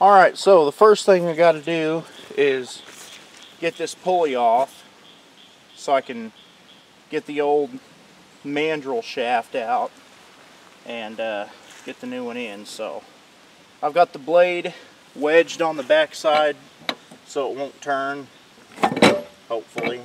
Alright, so the first thing I got to do is get this pulley off so I can get the old mandrel shaft out and get the new one in. So I've got the blade wedged on the back side so it won't turn, hopefully.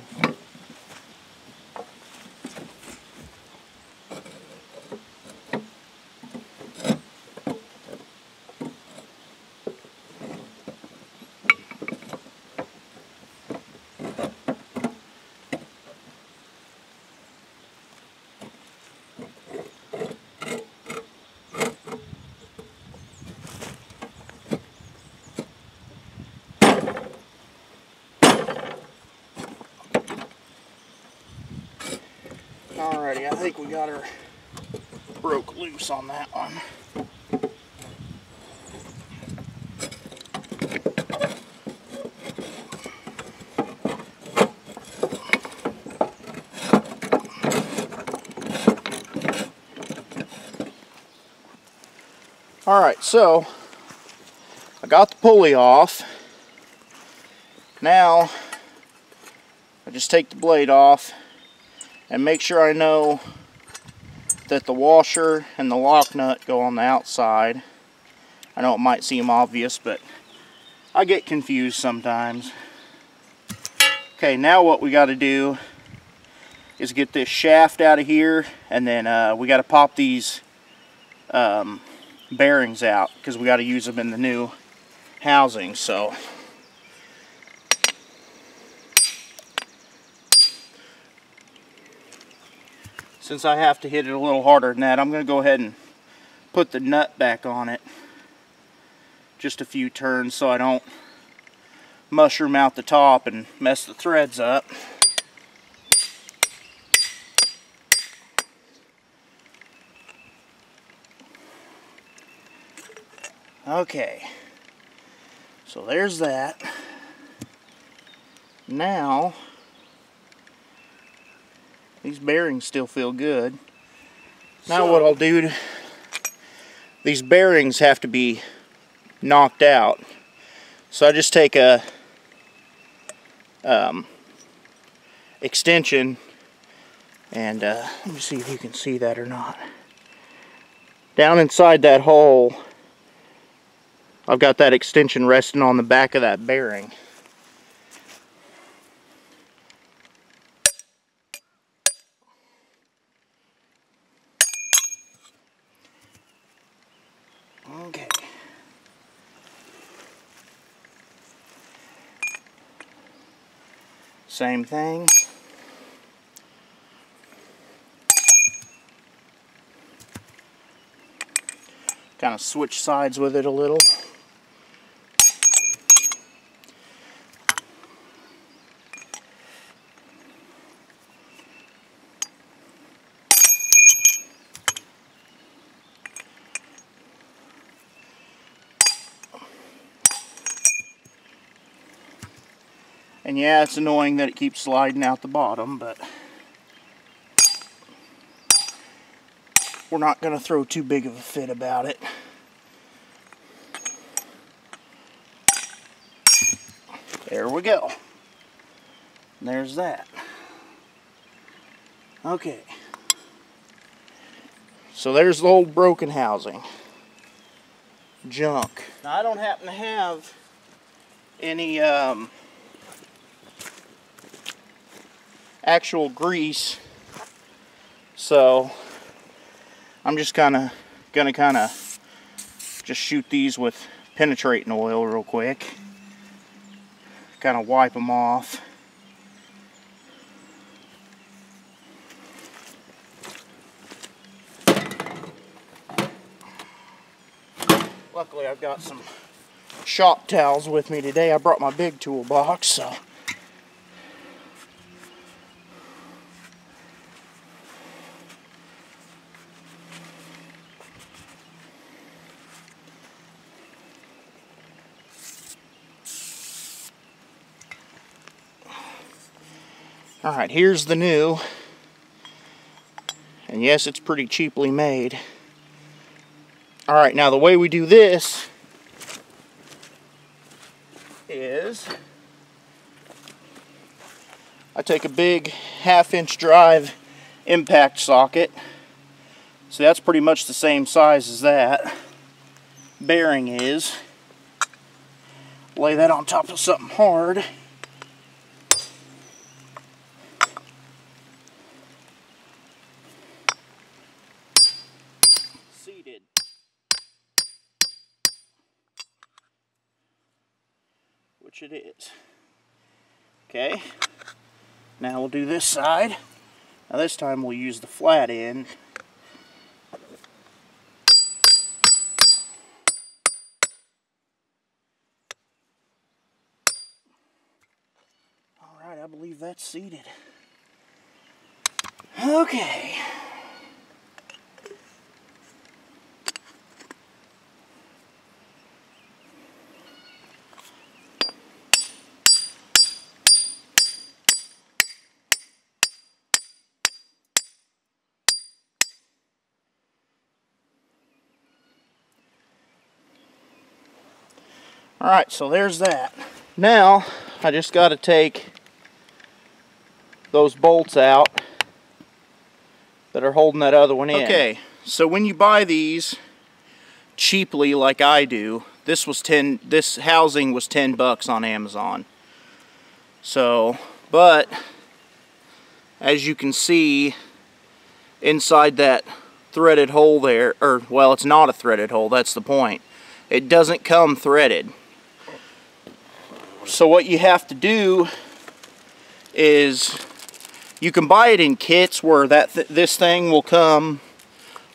Alrighty, I think we got her broke loose on that one. Alright, so I got the pulley off. Now I just take the blade off and make sure I know that the washer and the lock nut go on the outside. I know it might seem obvious, but I get confused sometimes. Okay, now what we got to do is get this shaft out of here, and then we got to pop these bearings out because we got to use them in the new housing. So since I have to hit it a little harder than that, I'm going to go ahead and put the nut back on it just a few turns so I don't mushroom out the top and mess the threads up. Okay, so there's that. Now these bearings still feel good. Now what I'll do, these bearings have to be knocked out. So I just take a extension and let me see if you can see that or not. Down inside that hole, I've got that extension resting on the back of that bearing. Okay. Same thing. Kind of switch sides with it a little. And yeah, it's annoying that it keeps sliding out the bottom, but we're not going to throw too big of a fit about it. There we go. And there's that. Okay. So there's the old broken housing. Junk. Now I don't happen to have any actual grease, so I'm just gonna just shoot these with penetrating oil real quick, kind of wipe them off. Luckily I've got some shop towels with me today. I brought my big toolbox, so alright, here's the new And yes, it's pretty cheaply made. Alright, now the way we do this is I take a big 1/2-inch drive impact socket. So that's pretty much the same size as that bearing is. Lay that on top of something hard. Seated. Which it is. Okay. Now we'll do this side. Now this time we'll use the flat end. Alright, I believe that's seated. Okay. Alright, so there's that. Now, I just got to take those bolts out that are holding that other one in. Okay, so when you buy these cheaply like I do, this housing was $10 on Amazon. So, but as you can see inside that threaded hole there, or well, it's not a threaded hole, that's the point. It doesn't come threaded. So what you have to do is you can buy it in kits where this thing will come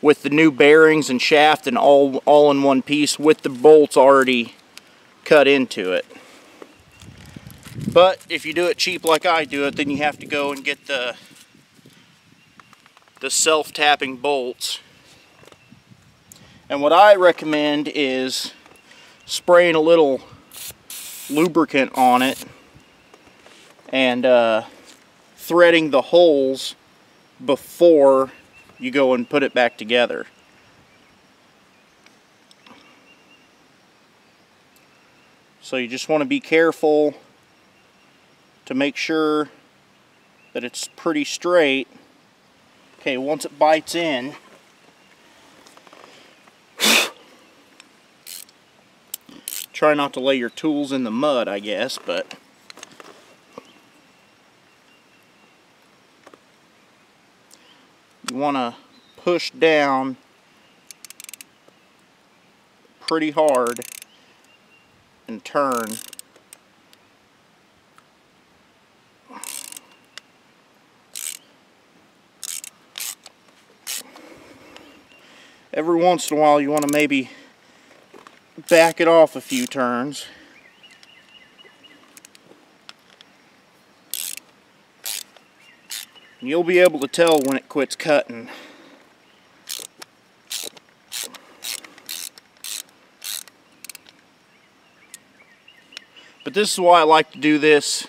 with the new bearings and shaft and all in one piece with the bolts already cut into it. But if you do it cheap like I do it, then you have to go and get the self-tapping bolts. And what I recommend is spraying a little lubricant on it and threading the holes before you go and put it back together. So you just want to be careful to make sure that it's pretty straight. Okay, once it bites in, try not to lay your tools in the mud, I guess, but you want to push down pretty hard and turn. Every once in a while you want to maybe back it off a few turns. You'll be able to tell when it quits cutting. But this is why I like to do this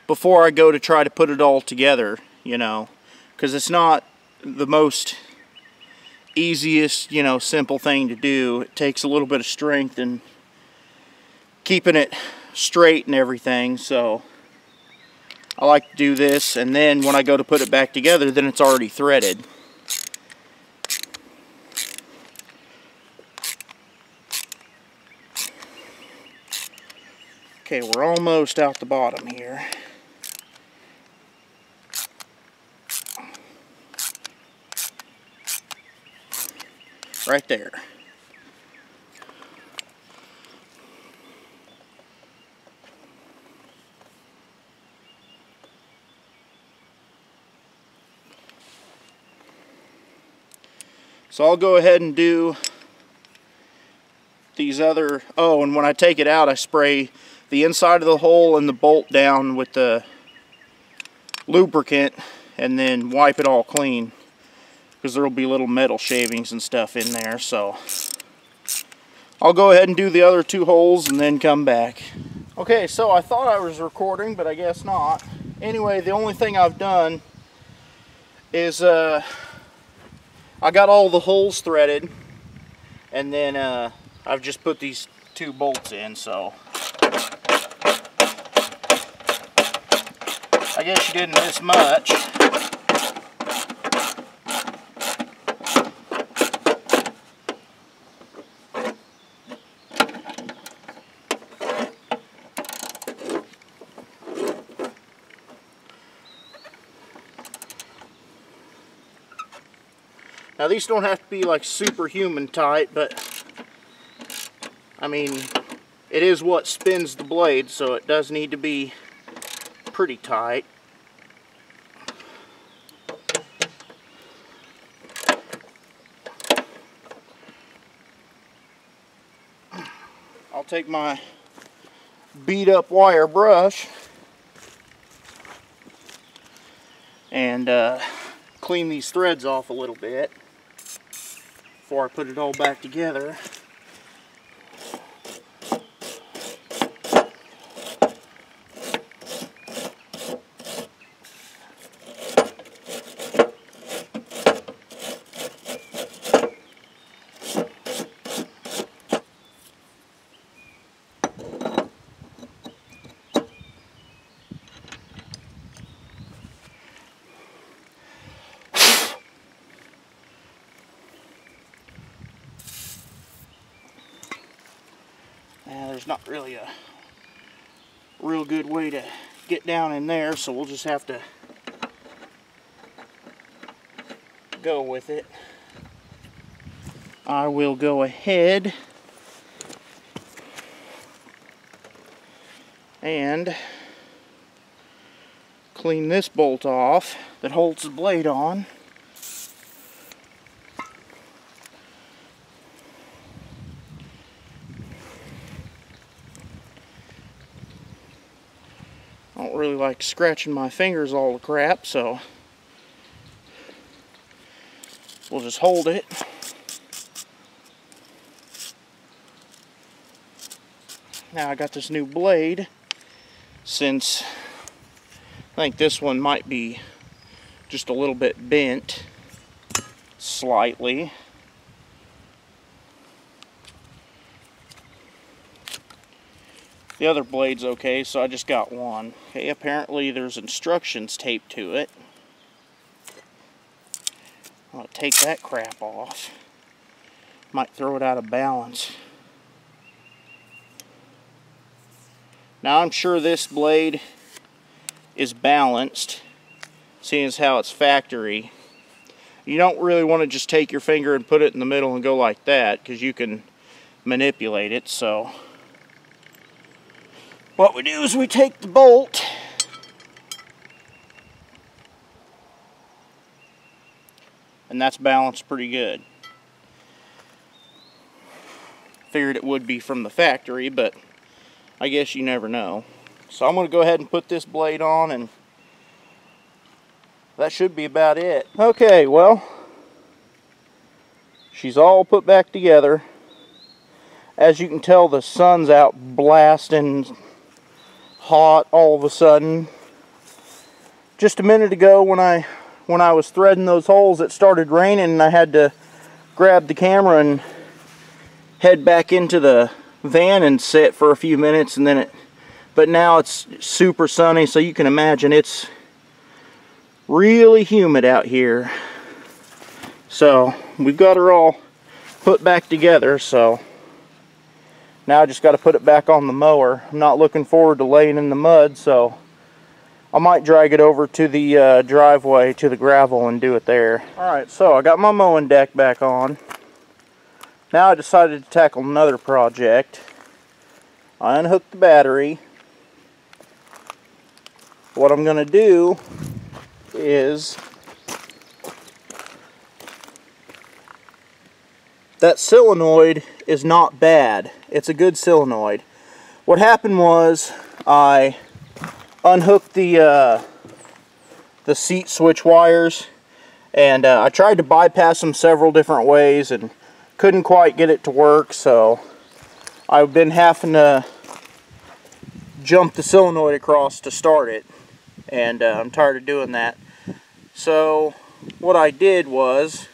before I go to try to put it all together, you know, because it's not the most easiest, you know, simple thing to do. It takes a little bit of strength and keeping it straight and everything, so I like to do this, and then when I go to put it back together, then it's already threaded. Okay, we're almost out the bottom here. Right there. So I'll go ahead and do these other, oh, and when I take it out, I spray the inside of the hole and the bolt down with the lubricant and then wipe it all clean, because there will be little metal shavings and stuff in there. So I'll go ahead and do the other two holes and then come back. Okay, so I thought I was recording, but I guess not. Anyway, the only thing I've done is I got all the holes threaded, and then I've just put these 2 bolts in, so I guess you didn't miss much. Now these don't have to be like superhuman tight, but I mean, it is what spins the blade, so it does need to be pretty tight. I'll take my beat up wire brush and clean these threads off a little bit before I put it all back together. There's not really a real good way to get down in there, so we'll just have to go with it. I will go ahead and clean this bolt off that holds the blade on. I don't really like scratching my fingers all the crap, so we'll just hold it. Now I got this new blade, since I think this one might be just a little bit bent, slightly. The other blade's okay, so I just got one. Okay, apparently there's instructions taped to it. I'll take that crap off. Might throw it out of balance. Now I'm sure this blade is balanced, seeing as how it's factory. You don't really want to just take your finger and put it in the middle and go like that, because you can manipulate it. So what we do is we take the bolt and that's balanced pretty good. Figured it would be from the factory, but I guess you never know. So I'm going to go ahead and put this blade on, and that should be about it. Okay, well, she's all put back together. As you can tell, the sun's out blasting hot all of a sudden. Just a minute ago when I was threading those holes, it started raining and I had to grab the camera and head back into the van and sit for a few minutes, and then but now it's super sunny, so you can imagine it's really humid out here. So we've got her all put back together, so now I just got to put it back on the mower. I'm not looking forward to laying in the mud, so I might drag it over to the driveway, to the gravel, and do it there. Alright, so I got my mowing deck back on. Now I decided to tackle another project. I unhooked the battery. What I'm going to do is, that solenoid is not bad. It's a good solenoid. What happened was I unhooked the seat switch wires, and I tried to bypass them several different ways and couldn't quite get it to work, so I've been having to jump the solenoid across to start it, and I'm tired of doing that. So what I did was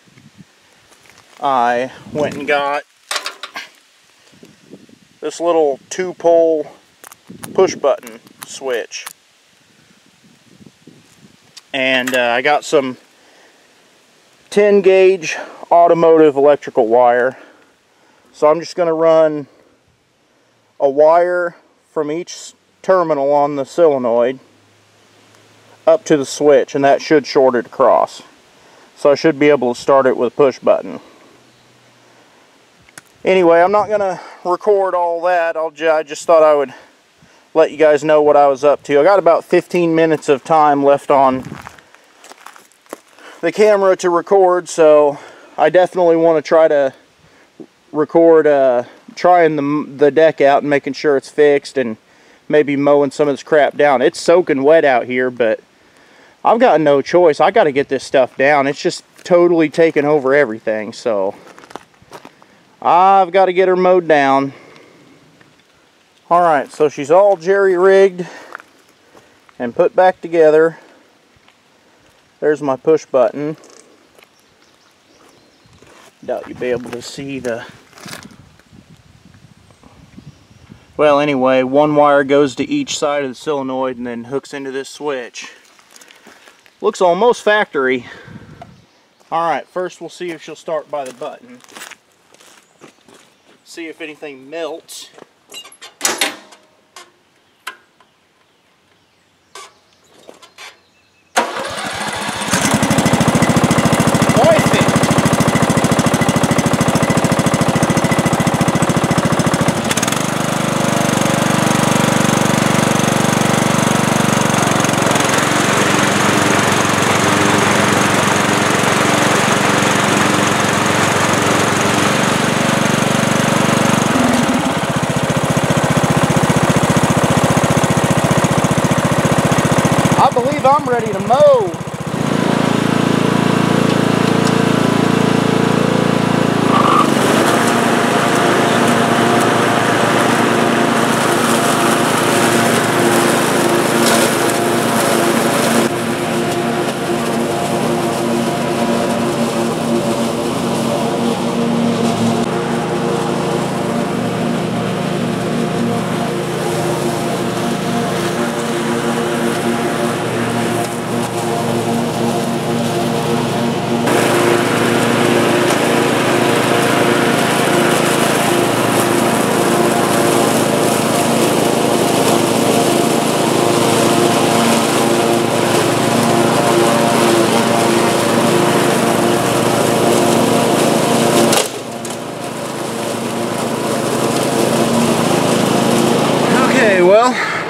I went and got this little 2-pole push button switch. And I got some 10 gauge automotive electrical wire. So I'm just going to run a wire from each terminal on the solenoid up to the switch, and that should short it across. So I should be able to start it with a push button. Anyway, I'm not going to record all that. I just thought I would let you guys know what I was up to. I got about 15 minutes of time left on the camera to record, so I definitely want to try to record trying the deck out and making sure it's fixed and maybe mowing some of this crap down. It's soaking wet out here, but I've got no choice. I got to get this stuff down. It's just totally taken over everything, so I've got to get her mowed down. Alright, so she's all jerry-rigged and put back together. There's my push button. Doubt you'll be able to see the... Well, anyway, one wire goes to each side of the solenoid and then hooks into this switch. Looks almost factory. Alright, first we'll see if she'll start by the button. See if anything melts. I'm ready to mow.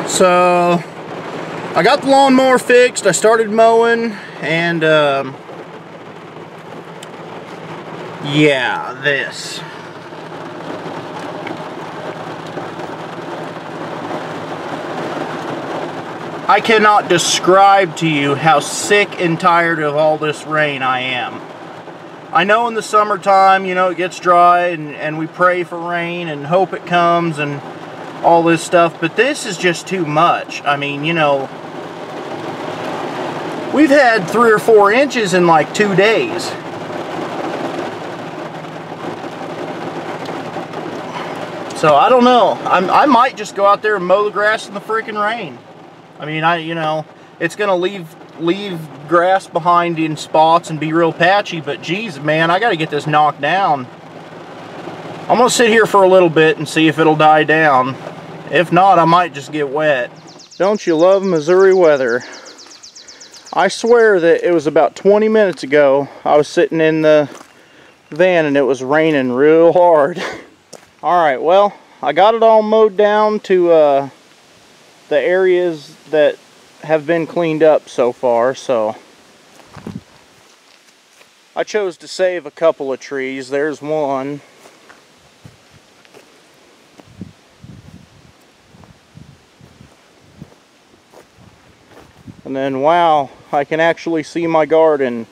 So I got the lawnmower fixed. I started mowing, and yeah, this. I cannot describe to you how sick and tired of all this rain I am. I know in the summertime, you know, it gets dry and we pray for rain and hope it comes and all this stuff, but this is just too much. I mean, you know, we've had 3 or 4 inches in like 2 days. So I don't know. I might just go out there and mow the grass in the freaking rain. I mean, you know, it's gonna leave grass behind in spots and be real patchy, but geez, man, I gotta get this knocked down. I'm gonna sit here for a little bit and see if it'll die down. If not, I might just get wet. Don't you love Missouri weather? I swear that it was about 20 minutes ago I was sitting in the van and it was raining real hard. Alright, well, I got it all mowed down to the areas that have been cleaned up so far, so I chose to save a couple of trees. There's one. And then, wow, I can actually see my garden.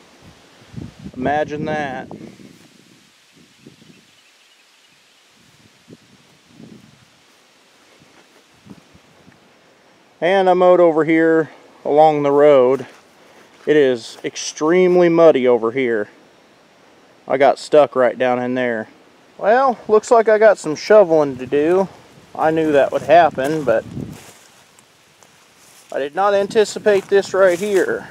Imagine that. And I mowed over here along the road. It is extremely muddy over here. I got stuck right down in there. Well, looks like I got some shoveling to do. I knew that would happen, but I did not anticipate this right here.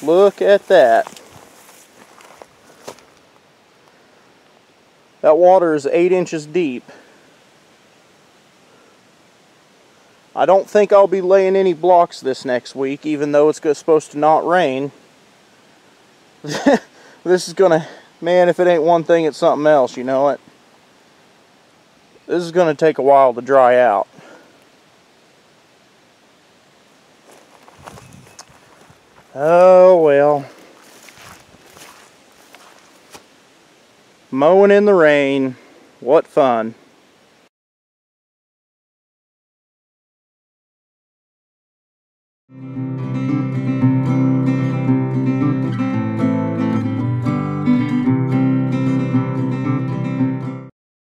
Look at that. That water is 8 inches deep. I don't think I'll be laying any blocks this next week, even though it's supposed to not rain. This is gonna, man, if it ain't one thing, it's something else, you know it. This is gonna take a while to dry out. Oh well. Mowing in the rain, what fun.